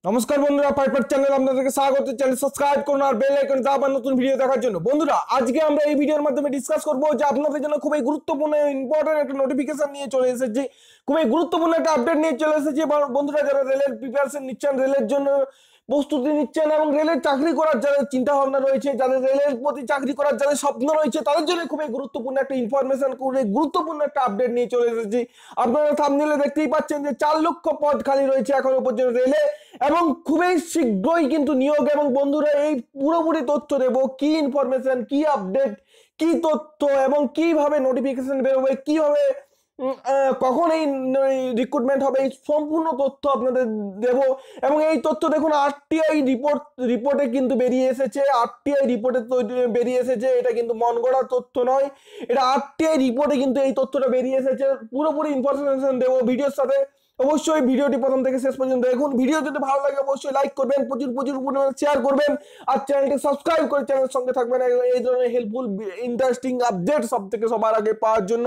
নমস্কার বন্ধুরা, piper channel আপনাদেরকে স্বাগত। চ্যানেল সাবস্ক্রাইব করুন আর বেল আইকন দাবান নতুন ভিডিও দেখার জন্য। বন্ধুরা, আজকে আমরা এই ভিডিওর মাধ্যমে ডিসকাস করব যে আপনাদের জন্য খুবই গুরুত্বপূর্ণ ইম্পর্টেন্ট একটা নোটিফিকেশন নিয়ে চলে এসেছে, খুবই গুরুত্বপূর্ণ একটা আপডেট নিয়ে চলে এসেছে। বন্ধুরা, যারা রেলের প্রিপারেশন নিচ্ছেন, রেলের জন্য প্রস্তুতি নিচ্ছেন এবং রেলের চাকরি করার যাদের চিন্তা ভাবনা রয়েছে, যাদের রেলের প্রতি চাকরি করার যাদের স্বপ্ন রয়েছে, তাদের জন্য খুবই গুরুত্বপূর্ণ একটা ইনফরমেশন, খুবই গুরুত্বপূর্ণ একটা আপডেট নিয়ে চলে এসেছি। আপনারা থাম্বনেইলে দেখতেই পাচ্ছেন যে 4 লক্ষ পদ খালি রয়েছে এখনো পর্যন্ত রেলে, এবং খুবই শীঘ্রই কিন্তু নিয়োগ। এবং বন্ধুরা, এই পুরোপুরি তথ্য দেব, কি ইনফরমেশন, কি আপডেট, কি তথ্য এবং কিভাবে নোটিফিকেশন বেরোবে, কিভাবে কখন এই রিক্রুটমেন্ট হবে, এই সম্পূর্ণ তথ্য আপনাদের দেব। এবং এই তথ্য দেখুন, আরটিআই রিপোর্টে কিন্তু বেরিয়ে এসেছে। আরটিআই রিপোর্টে বেরিয়ে এসেছে, এটা কিন্তু মন গড়া তথ্য নয়, এটা আরটিআই রিপোর্টে কিন্তু এই তথ্যটা বেরিয়ে এসেছে। পুরোপুরি ইনফরমেশন দেবো ভিডিওর সাথে। অবশ্যই ভিডিওটি প্রথম থেকে শেষ পর্যন্ত দেখুন। ভিডিও যদি ভালো লাগে অবশ্যই লাইক করবেন, প্রচুর পরিমাণে শেয়ার করবেন, আর চ্যানেলটি সাবস্ক্রাইব করে চ্যানেলের সঙ্গে থাকবেন এই ধরনের হেল্পফুল ইন্টারেস্টিং আপডেট সবার আগে পাওয়ার জন্য।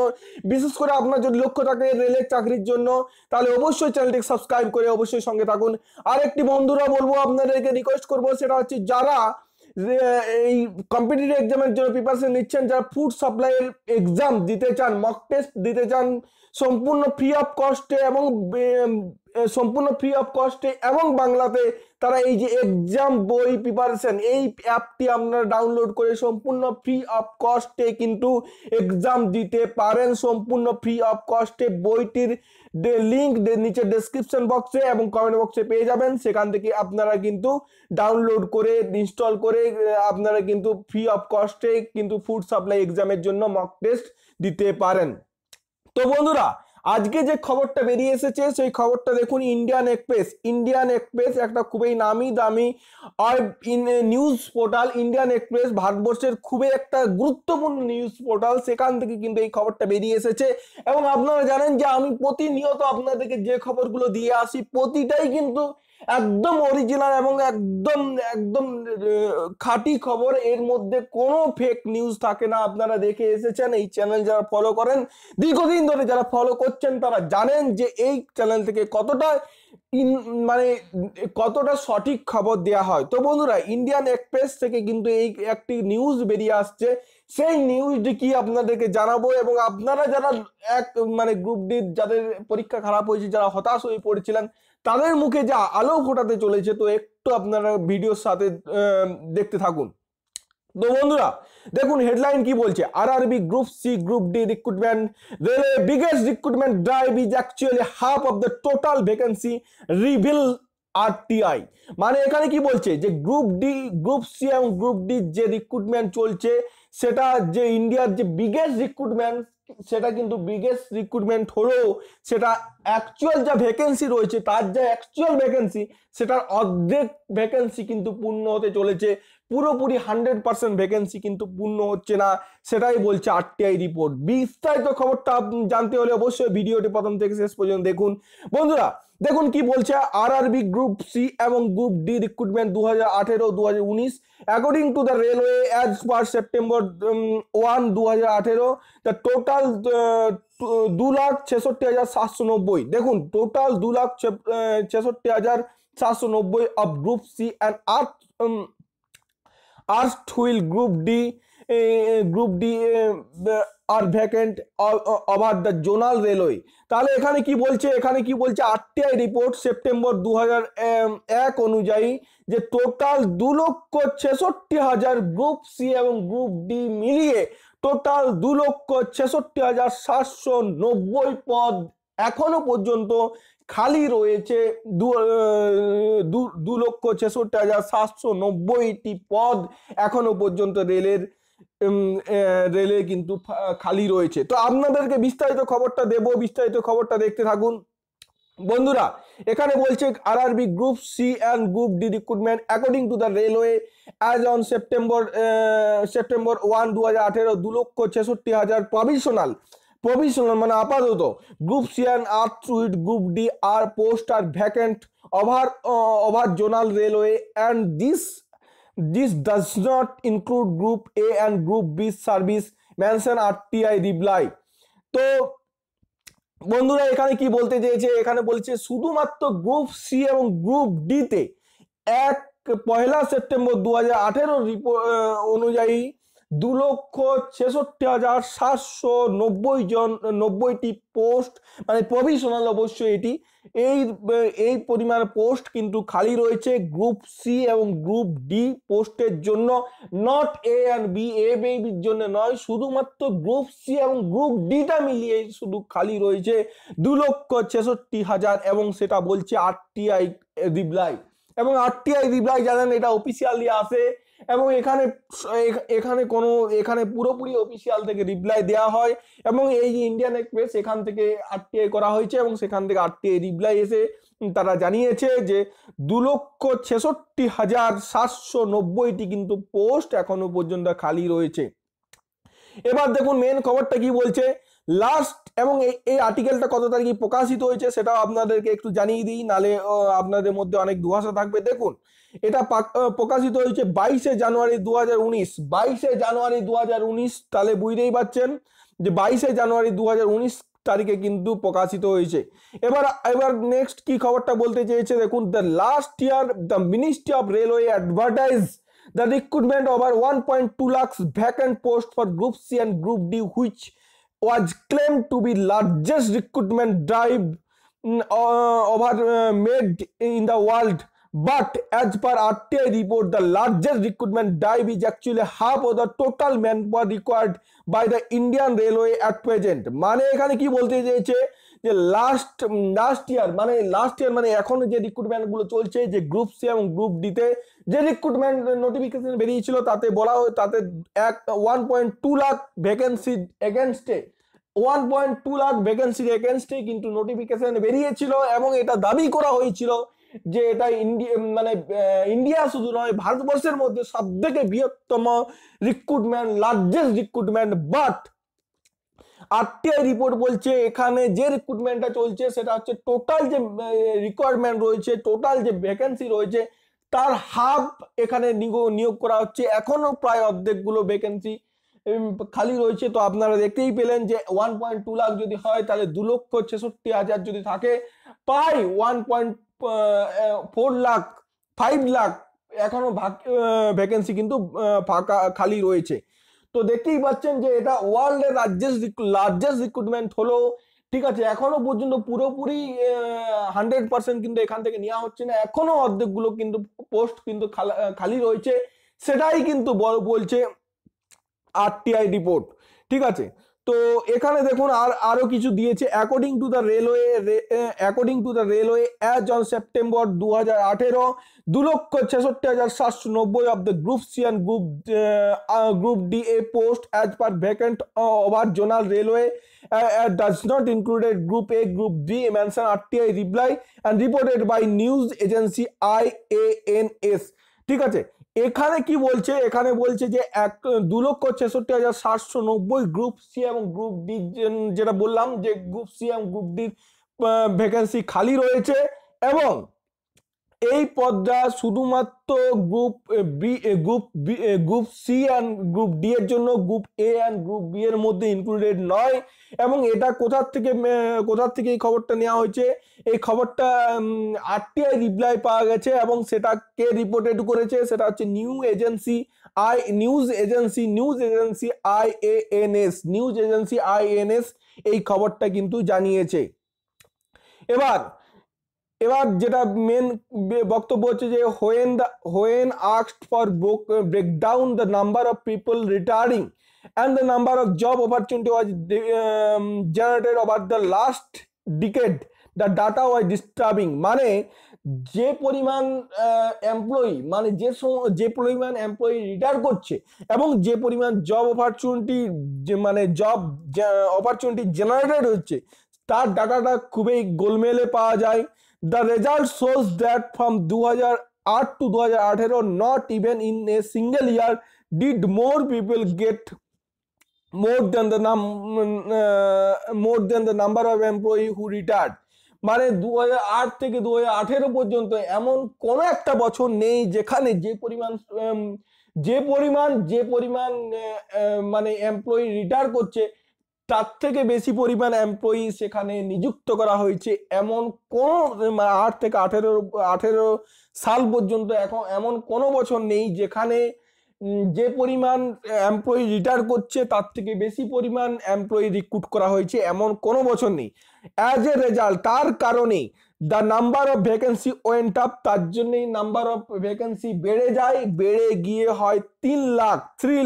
বিশেষ করে আপনার যদি লক্ষ্য থাকে রেলের চাকরির জন্য, তাহলে অবশ্যই চ্যানেলটি সাবস্ক্রাইব করে অবশ্যই সঙ্গে থাকুন। আর একটি বন্ধুরা বলবো, আপনাদেরকে রিকোয়েস্ট করবো, সেটা হচ্ছে যারা এই কম্পিটিটিভ এক্সামের জন্য প্রিপারেশন নিচ্ছেন, যারা ফুড সাপ্লাইয়ের এক্সাম দিতে চান, মক টেস্ট দিতে চান সম্পূর্ণ ফ্রি অফ কস্টে এবং বাংলাতে, তারা এই যে এক্সাম বই প্রিপারেশন, এই অ্যাপটি আপনারা ডাউনলোড করে সম্পূর্ণ ফ্রি অফ কস্টে কিন্তু এক্সাম দিতে পারেন। সম্পূর্ণ ফ্রি অফ কস্টে বইটির লিঙ্ক নিচে ডেসক্রিপশন বক্সে এবং কমেন্ট বক্সে পেয়ে যাবেন। সেখান থেকে আপনারা কিন্তু ডাউনলোড করে ইনস্টল করে আপনারা কিন্তু ফ্রি অফ কস্টে কিন্তু ফুড সাপ্লাই এক্সামের জন্য মক টেস্ট দিতে পারেন। তো বন্ধুরা, আজকে যে খবরটা বেরিয়ে এসেছে সেই খবরটা দেখুন। ইন্ডিয়ান এক্সপ্রেস একটা খুবই নামি দামি আর নিউজ পোর্টাল। ইন্ডিয়ান এক্সপ্রেস ভারতবর্ষের খুবই একটা গুরুত্বপূর্ণ নিউজ পোর্টাল, সেখান থেকে কিন্তু এই খবরটা বেরিয়ে এসেছে। এবং আপনারা জানেন যে আমি প্রতিনিয়ত আপনাদেরকে যে খবরগুলো দিয়ে আসি, প্রতিটাই কিন্তু একদম অরিজিনাল এবং একদম একদম খাঁটি খবর। এর মধ্যে কোনো ফেক নিউজ থাকে না। আপনারা দেখে এসেছেন, এই চ্যানেল যারা ফলো করেন, দীর্ঘদিন ধরে যারা ফলো করছেন, তারা জানেন যে এই চ্যানেল থেকে কতটা সঠিক খবর দেওয়া হয়। তো বন্ধুরা, ইন্ডিয়ান এক্সপ্রেস থেকে কিন্তু এই একটি নিউজ বেরিয়ে আসছে, সেই নিউজটি কি আপনাদেরকে জানাবো। এবং আপনারা যারা গ্রুপ ডি যাদের পরীক্ষা খারাপ হয়েছে, যারা হতাশ হয়ে পড়েছিলেন, তাদের মুখে যা আলো ফোটাতে চলেছে, তো একটু আপনারা ভিডিওর সাথে দেখতে থাকুন। তো বন্ধুরা দেখুন, হেডলাইন কি বলছে। RRB group C group D recruitment, railway biggest recruitment drive is actually half of the total vacancy, reveal RTI. মানে এখানে কি বলছে যে গ্রুপ সি এবং গ্রুপ ডি যে রিক্রুটমেন্ট চলছে, সেটা যে ইন্ডিয়ার যে বিগেস্ট রিক্রুটমেন্ট, সেটা কিন্তু বিগেস্ট রিক্রুটমেন্ট হলেও সেটা অ্যাকচুয়াল যা ভ্যাকেন্সি রয়েছে, তার যা অ্যাকচুয়াল ভ্যাকেন্সি, সেটার অর্ধেক ভ্যাকেন্সি কিন্তু পূর্ণ হতে চলেছে। পুরোপুরি 100% ভ্যাকেন্সি কিন্তু পূর্ণ হচ্ছে না, সেটাই বলছে আরটিআই রিপোর্ট। বিস্তারিত খবরটা জানতে হলে অবশ্যই ভিডিওটি প্রথম থেকে শেষ পর্যন্ত দেখুন। বন্ধুরা দেখুন কি বলছে। আরআরবি গ্রুপ সি এবং group D recruitment 2018-2019 according to the railway as per September 1, 2018, the total 2,66,790। দেখুন, total 2,66,790 of group C and asked will group D are vacant over the zonal railway। তাহলে এখানে কি বলছে আরটিআই রিপোর্ট সেপ্টেম্বর 2001 অনুযায়ী যে total 2,66,000 group C এবং group D মিলিয়ে total 2,66,790 পদ এখনো পর্যন্ত খালি রয়েছে। 2,66,790টি পদ এখনো পর্যন্ত রেলে কিন্তু খালি রয়েছে। তো আপনাদেরকে বিস্তারিত খবরটা দেব, বিস্তারিত খবরটা দেখতে থাকুন। বন্ধুরা এখানে বলছে RRB group C and group D recruitment according to the railway as on September 1, 2018, 2,66,000 provisional মানে আপাতত গ্রুপ সি অ্যান্ড আর্থ group D are post are vacant over zonal railway and this does not include group A and group B service mention RTI reply. তো বন্ধুরা এখানে কি বলতে চেয়েছে, এখানে বলছে শুধুমাত্র গ্রুপ সি এবং গ্রুপ ডি তে এক 1 সেপ্টেম্বর 2018 রিপোর্ট অনুযায়ী 2,66,790 পোস্ট, মানে প্রভিশনাল অবশ্যই এটি, এই এই পরিমাণ পোস্ট কিন্তু খালি রয়েছে গ্রুপ সি এবং গ্রুপ ডি পোস্টের জন্য, নট এ অ্যান্ড বি, এ বির জন্য নয়, শুধুমাত্র গ্রুপ সি এবং গ্রুপ ডিটা মিলিয়ে শুধু খালি রয়েছে 2,66,000, এবং সেটা বলছে আরটিআই রিপ্লাই। এবং আরটিআই রিপ্লাই জানেন এটা অফিসিয়ালি আসে, এবং এখানে এখানে কোনো এখানে পুরোপুরি অফিসিয়াল থেকে রিপ্লাই দেওয়া হয়, এবং এই যে ইন্ডিয়ান এক্সপ্রেস এখান থেকে আরটিআই করা হয়েছে, এবং সেখান থেকে আরটিআই রিপ্লাই এসে তারা জানিয়েছে যে 2,66,790টি কিন্তু পোস্ট এখনো পর্যন্ত খালি রয়েছে। এবার দেখুন মেন খবরটা কি বলছে লাস্ট, এবং এই আর্টিকেলটা কত তারিখে প্রকাশিত হয়েছে সেটাও আপনাদেরকে একটু জানিয়ে দিই, নালে আপনাদের মধ্যে অনেক দুহাসা থাকবে। দেখুন এটা প্রকাশিত হয়েছে 22শে জানুয়ারি 2019, 22শে জানুয়ারি 2019, তাহলে বুঝতেই পারছেন যে 22শে জানুয়ারি 2019 তারিখে কিন্তু প্রকাশিত হয়েছে। এবার এবার নেক্সট কি খবরটা বলতে চেয়েছে দেখুন, the last year the ministry of railway advertise the recruitment over 1.2 lakhs vacant posts for Group C and Group D, which was claimed to be largest recruitment drive made in the world. But as per RTI report, the largest recruitment drive is actually half of the total manpower required by the Indian Railway at present. মানে এখানে কি বলতে চেয়েছে যে last year মানে এখন যে recruitment গুলো চলছে, যে গ্রুপ সি এবং গ্রুপ ডি তে যে রিক্রুটমেন্ট নোটিফিকেশন বেরিয়েছিল তাতে বলা হয়, তাতে 1.2 লাখ ভ্যাকেন্সি এগেনস্টে 1.2 লাখ ভ্যাকেন্সির এগেনস্টে কিন্তু নোটিফিকেশন বেরিয়েছিল, এবং এটা দাবি করা হয়েছিল যে এটা ইন্ডিয়া শুধু নয় ভারতবর্ষের মধ্যে সব থেকে বৃহত্তম recruitment, largest recruitment. But RTI report বলছে এখানে যে রিক্রুটমেন্টটা চলছে সেটা হচ্ছে টোটাল যে রিকোয়ারমেন্ট রয়েছে, টোটাল যে ভ্যাকেন্সি রয়েছে তার হাফ এখানে নিয়োগ করা হচ্ছে, এখনো প্রায় অর্ধেকগুলো ভ্যাকেন্সি খালি রয়েছে। তো আপনারা দেখতেই পেলেন যে 1.2 লাখ যদি হয় তাহলে 2,66,000 যদি থাকে, প্রায় 1.4 লাখ 5 লাখ এখনো ভ্যাকেন্সি কিন্তু ফাঁকা খালি রয়েছে। তো দেখতেই পাচ্ছেন যে এটা ওয়ার্ল্ডের লার্জেস্ট রিক্রুটমেন্ট হলো, ঠিক আছে, এখনো পর্যন্ত পুরোপুরি 100% কিন্তু এখান থেকে নেওয়া হচ্ছে না, এখনো অর্ধেকগুলো কিন্তু পোস্ট কিন্তু খালি রয়েছে, সেটাই কিন্তু বলছে আরটিআই রিপোর্ট, ঠিক আছে। তো এখানে দেখুন আরো কিছু দিয়েছে, according to the railway as on September 2018, 2,66,790 of the Group C and Group DA post as per vacant over zonal railway does not include Group A, Group D, mention RTI reply and reported by news agency IANS, ঠিক আছে। এখানে কি বলছে, এখানে বলছে যে 2,66,790 group C এবং group D, যেটা বললাম যে গ্রুপ সি এবং গ্রুপ ডি ভ্যাকেন্সি খালি রয়েছে, এবং এই পদটা শুধুমাত্র group C and group D এর জন্য, group A and group B এর মধ্যে ইনক্লুডেড নয়। এবং এটা কোথা থেকে এই খবরটা নেওয়া হয়েছে, এই খবরটা আরটিআই রিপ্লাই পাওয়া গেছে, এবং সেটা কে রিপোর্টেড করেছে, সেটা হচ্ছে নিউজ এজেন্সি আইএএনএস এই খবরটা কিন্তু জানিয়েছে। এবার যেটা মেন বক্তব্য হচ্ছে যে when asked for breakdown the number of people retiring and the number of job opportunity was generated over the last decade, the data was disturbing। মানে যে পরিমাণ এমপ্লয়ি, মানে যে পরিমাণ এমপ্লয়ি রিটায়ার করছে এবং যে পরিমাণ জব অপরচুনিটি জেনারেটেড হচ্ছে, তার ডাটাটা খুবই গোলমেলে পাওয়া যায়। The result shows that from 2008 to 2018, not even in a single year did more people get more than the number of employees who retired। মানে 2008 থেকে 2018 পর্যন্ত এমন কোন একটা বছর নেই যেখানে যে পরিমাণ মানে এমপ্লয়ি রিটায়ার করছে তার থেকে বেশি পরিমাণ এমপ্লয়ি সেখানে নিযুক্ত করা হয়েছে, এমন কোন 8 থেকে 18 সাল পর্যন্ত এখন এমন কোনো বছর নেই যেখানে যে পরিমাণ এমপ্লয়ি রিটায়ার করছে তার থেকে বেশি পরিমাণ এমপ্লয়ি রিক্রুট করা হয়েছে, এমন কোনো বছর নেই। অ্যাজ এ রেজাল্ট, তার কারণে the number of vacancy went up, তার জন্যই নাম্বার অফ ভ্যাকেন্সি বেড়ে যায়, বেড়ে গিয়ে হয় 3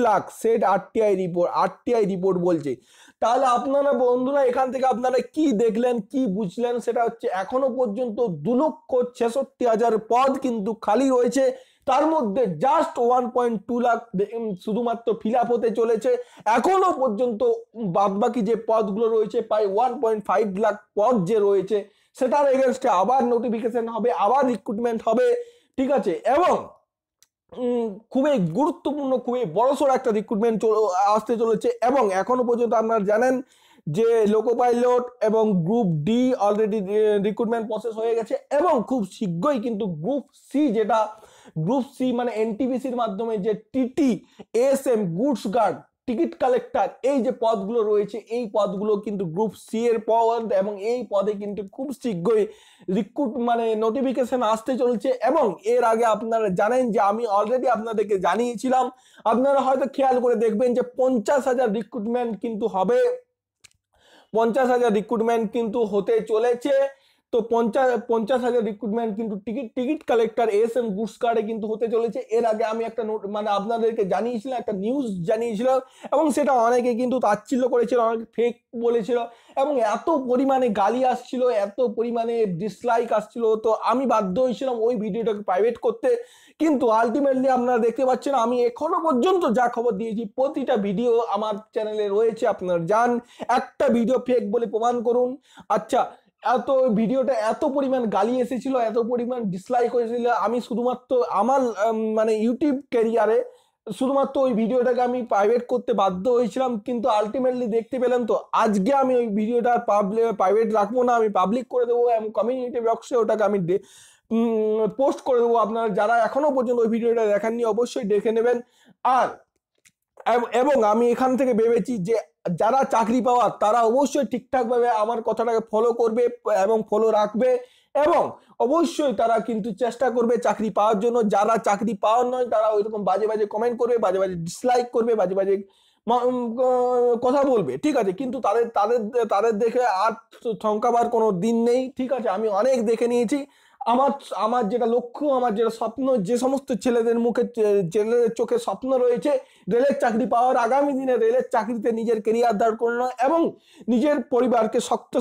লাখ সেট আরটিআই রিপোর্ট বলছে। তাহলে আপনারা বন্ধুরা এখান থেকে আপনারা কি দেখলেন, কি বুঝলেন, সেটা হচ্ছে এখনো পর্যন্ত 2,66,000 পদ কিন্তু খালি রয়েছে, তার মধ্যে জাস্ট 1.2 লাখ শুধুমাত্র ফিল আপ হতে চলেছে। এখনো পর্যন্ত বাদবাকি যে পদগুলো রয়েছে প্রায় 1.5 লাখ পদ যে রয়েছে সেটার এগেনস্টে আবার নোটিফিকেশন হবে, আবার রিক্রুটমেন্ট হবে, ঠিক আছে। এবং খুবই গুরুত্বপূর্ণ, খুবই বড়সড় একটা রিক্রুটমেন্ট আসতে চলেছে। এবং এখনো পর্যন্ত আপনারা জানেন যে লোকো পাইলট এবং group D already recruitment process হয়ে গেছে, এবং খুব শীঘ্রই কিন্তু গ্রুপ সি মানে এনটিপিসির মাধ্যমে যে TT SM goods guard ticket collector এই যে পদগুলো রয়েছে এই পদগুলো কিন্তু গ্রুপ সি এর পদ, এবং এই পদে কিন্তু খুব শীঘ্রই রিক্রুট মানে নোটিফিকেশন আসতে চলছে। এবং এর আগে আপনারা জানেন যে আমি অলরেডি আপনাদেরকে জানিয়েছিলাম, আপনারা হয়তো খেয়াল করে দেখবেন যে 50,000 রিক্রুটমেন্ট কিন্তু হবে, 50,000 রিক্রুটমেন্ট কিন্তু হতে চলেছে। তো 50,000 রিক্রুটমেন্ট কিন্তু টিকিট কালেক্টর এসএম গুডস কার্ডে কিন্তু হতে চলেছে। এর আগে আমি একটা মানে আপনাদেরকে জানিয়েছিলাম, একটা নিউজ জানিয়েছিলাম, এবং সেটা অনেকে কিন্তু তাচ্ছিল্য করেছিল, অনেকে ফেক বলেছিল, এবং এত পরিমাণে গালি আসছিল, এত পরিমাণে ডিসলাইক আসছিল, তো আমি বাধ্য হয়েছিলাম ওই ভিডিওটাকে প্রাইভেট করতে। কিন্তু আলটিমেটলি আপনারা দেখতে পাচ্ছেন আমি এখনো পর্যন্ত যা খবর দিয়েছি প্রতিটা ভিডিও আমার চ্যানেলে রয়েছে, আপনারা যান একটা ভিডিও ফেক বলে প্রমাণ করুন। আচ্ছা, এত ভিডিওটা এত পরিমাণ গালি এসেছিল, এত পরিমাণ ডিসলাইক হয়েছিল, আমি শুধুমাত্র আমার মানে ইউটিউব ক্যারিয়ারে শুধুমাত্র ওই ভিডিওটাকে আমি প্রাইভেট করতে বাধ্য হয়েছিলাম। কিন্তু আলটিমেটলি দেখতে পেলাম, তো আজকে আমি ওই ভিডিওটা প্রাইভেট রাখবো না, আমি পাবলিক করে দেবো, এবং কমিউনিটি বক্সে ওটাকে আমি পোস্ট করে দেবো। আপনারা যারা এখনো পর্যন্ত ওই ভিডিওটা দেখেননি অবশ্যই দেখে নেবেন। আর এবং আমি এখান থেকে ভেবেছি যে যারা চাকরি পাওয়ার তারা অবশ্যই ঠিকঠাকভাবে আমার কথাটাকে ফলো করবে এবং ফলো রাখবে, এবং অবশ্যই তারা কিন্তু চেষ্টা করবে চাকরি পাওয়ার জন্য। যারা চাকরি পাওয়ার নয় তারা ওইরকম বাজে বাজে কমেন্ট করবে, বাজে বাজে ডিসলাইক করবে, বাজে বাজে কথা বলবে, ঠিক আছে। কিন্তু তাদের তাদের তাদের দেখে আর থমকাবার কোনো দিন নেই, ঠিক আছে। আমি অনেক দেখে নিয়েছি। আমার আমার যেটা লক্ষ্য, আমার যেটা স্বপ্ন, যে সমস্ত ছেলেদের মুখে ছেলেদের চোখে স্বপ্ন রয়েছে রেলের চাকরি পাওয়ার, আগামী দিনে রেলের চাকরিতে নিজের কেরিয়ার দাঁড় করানো এবং নিজের পরিবারকে শক্ত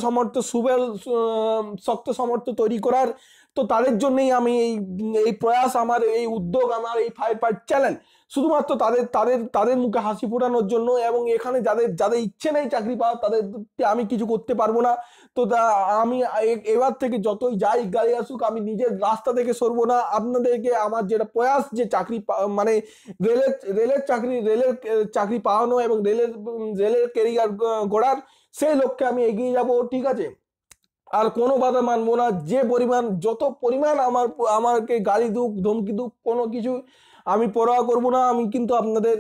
সমর্থ তৈরি করার, তো তাদের জন্যই আমি এই প্রয়াস, আমার এই উদ্যোগ, আমার এই ফায়ার ফাইট চ্যানেল শুধুমাত্র তাদের তাদের তাদের মুখে হাসি ফোটানোর জন্য। এবং এখানে যাদের যাদের ইচ্ছে নেই চাকরি পাওয়ার তাদের আমি কিছু করতে পারবো না। তো আমি এবার থেকে যতই যাই গাড়ি আসুক আমি নিজের রাস্তা থেকে সরবো না। আপনাদেরকে আমার যেটা প্রয়াস যে চাকরি মানে রেলের চাকরি পাওয়ানো এবং রেলের কেরিয়ার গড়ার, সেই লক্ষ্যে আমি এগিয়ে যাব, ঠিক আছে। আর কোনো বাধা মানবো না। যে পরিমাণ যত পরিমাণ আমাকে গালি দুক ধমকি দুক কোনো কিছু আমি পরোয়া করব না। আমি কিন্তু আপনাদের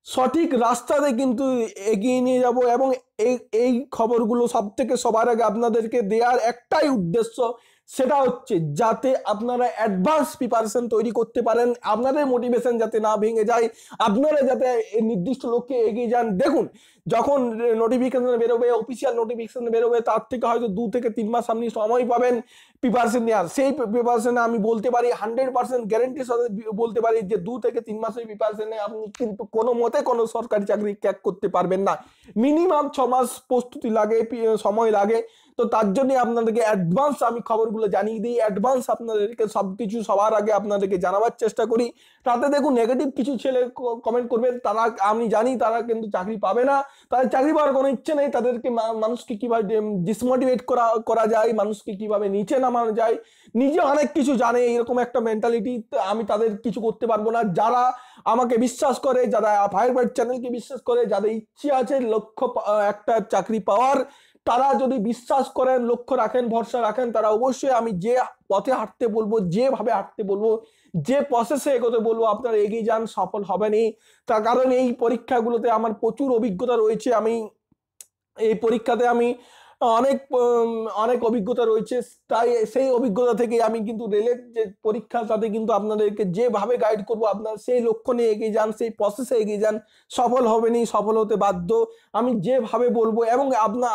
সঠিক রাস্তাতে কিন্তু এগিয়ে নিয়ে যাব, এবং এই খবরগুলো সবার আগে আপনাদেরকে দেওয়ার একটাই উদ্দেশ্য, সেটা হচ্ছে যাতে আপনারা অ্যাডভান্স প্রিপারেশন তৈরি করতে পারেন, আপনাদের মোটিভেশন যাতে না ভেঙে যায়, আপনারা যাতে নির্দিষ্ট লক্ষ্যে এগিয়ে যান। দেখুন, যখন নোটিফিকেশন বেরোবে, অফিসিয়াল নোটিফিকেশন বেরোবে, তার থেকে হয়তো 2 থেকে 3 মাস আপনি সময় পাবেন প্রিপারেশন নেওয়ার। সেই প্রিপারেশনে আমি বলতে পারি 100% গ্যারেন্টির সাথে বলতে পারি যে 2 থেকে 3 মাসের প্রিপারেশনে আপনি কিন্তু কোনো মতে কোনো সরকারি চাকরি ক্র্যাক করতে পারবেন না। মিনিমাম 6 মাস প্রস্তুতি লাগে, সময় লাগে। তো তার জন্য আপনাদেরকে অ্যাডভান্স আমি খবরগুলো জানিয়ে দিই, অ্যাডভান্স আপনাদেরকে সবকিছু সবার আগে আপনাদেরকে জানাবার চেষ্টা করি। তাতে দেখুন নেগেটিভ কিছু ছেলে কমেন্ট করবে, তারা আমি জানি তারা কিন্তু চাকরি পাবে না, তাদের চাকরি পাওয়ার কোনো ইচ্ছে নেই। তাদেরকে মানুষকে কিভাবে ডিসমোটিভেট করা যায়, মানুষকে কিভাবে নিচে নামানো যায়, নিজে অনেক কিছু জানে, এরকম একটা মেন্টালিটি। আমি তাদের কিছু করতে পারবো না। যারা আমাকে বিশ্বাস করে, যারা ফায়ার ফাইট চ্যানেলকে বিশ্বাস করে, যাদের ইচ্ছে আছে লক্ষ্য একটা চাকরি পাওয়ার, তারা যদি বিশ্বাস করেন, লক্ষ্য রাখেন, ভরসা রাখেন, তারা অবশ্যই আমি যে পথে হাঁটতে বলবো, যেভাবে হাঁটতে বলবো, যে প্রসেসে এগোতে বলবো আপনারা এগিয়ে যান, সফল হবেনই। তার কারণ এই পরীক্ষাগুলোতে আমার প্রচুর অভিজ্ঞতা রয়েছে। আমি এই পরীক্ষাতে আমি অনেক অভিজ্ঞতা রয়েছে, তাই সেই অভিজ্ঞতা থেকে আমি কিন্তু রেলের যে পরীক্ষা তাতে কিন্তু আপনাদেরকে যেভাবে গাইড করব আপনারা সেই লক্ষ্য নিয়ে এগিয়ে যান, সেই প্রসেসে এগিয়ে যান, সফল হবেনই, সফল হতে বাধ্য। আমি যেভাবে বলবো এবং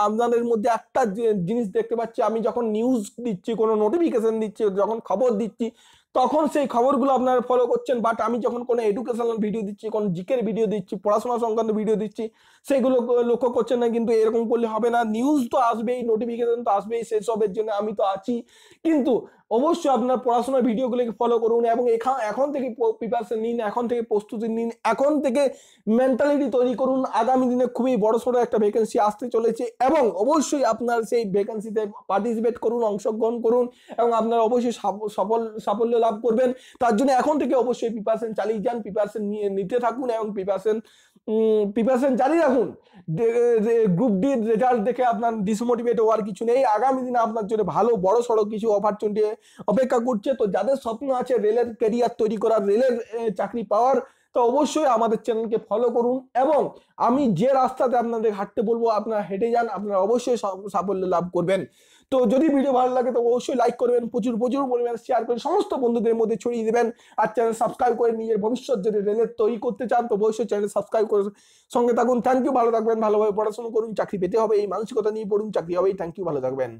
আপনাদের মধ্যে একটা জিনিস দেখতে পাচ্ছি, আমি যখন নিউজ দিচ্ছি, কোনো নোটিফিকেশন দিচ্ছি, যখন খবর দিচ্ছি, তখন সেই খবরগুলো আপনারা ফলো করছেন, বাট আমি যখন কোনো এডুকেশনাল ভিডিও দিচ্ছি, কোনো জিকের ভিডিও দিচ্ছি, পড়াশোনা সংক্রান্ত ভিডিও দিচ্ছি, সেগুলো লক্ষ্য করছেন না। কিন্তু এরকম করলে হবে না, নিউজ তো আসবেই, নোটিফিকেশন তো আসবেই, সেসবের জন্য আমি তো আছি, কিন্তু অবশ্যই আপনার পড়াশোনার ভিডিওগুলোকে ফলো করুন এবং এখন থেকে প্রিপারেশন নিন, এখন থেকে প্রস্তুতি নিন, এখন থেকে মেন্টালিটি তৈরি করুন। আগামী দিনে খুবই বড়সড় একটা ভ্যাকেন্সি আসতে চলেছে এবং অবশ্যই আপনার সেই ভ্যাকেন্সিতে পার্টিসিপেট করুন, অংশগ্রহণ করুন এবং আপনারা অবশ্যই সাফল্য লাভ করবেন। তার জন্য এখন থেকে অবশ্যই প্রিপারেশন চালিয়ে যান, প্রিপারেশন নিতে থাকুন এবং প্রিপারেশন জারি রাখুন। গ্রুপ ডি রেজাল্ট দেখে আপনার ডিসমোটিভেট হওয়ার কিছু নেই। আগামী দিনে আপনার জন্য ভালো বড় সড়ো কিছু অপরচুনিটি অপেক্ষা করছে। তো যাদের স্বপ্ন আছে রেলের ক্যারিয়ার তৈরি করার, রেলের চাকরি পাওয়ার, তো অবশ্যই আমাদের চ্যানেলকে ফলো করুন এবং আমি যে রাস্তাতে আপনাদের হাঁটতে বলবো আপনারা হেঁটে যান, আপনারা অবশ্যই সাফল্য লাভ করবেন। তো যদি ভিডিও ভালো লাগে তো অবশ্যই লাইক করবেন, প্রচুর পরিমাণে শেয়ার করে সমস্ত বন্ধুদের মধ্যে ছড়িয়ে দেবেন। আর চ্যানেল সাবস্ক্রাইব করে নিজের ভবিষ্যৎ যদি রেলের তৈরি করতে চান তো অবশ্যই চ্যানেল সাবস্ক্রাইব করে সঙ্গে থাকুন। থ্যাংক ইউ, ভালো থাকবেন, ভালোভাবে পড়াশোনা করুন, চাকরি পেতে হবে এই মানসিকতা নিয়ে পড়ুন, চাকরি হবেই। থ্যাংক ইউ, ভালো থাকবেন।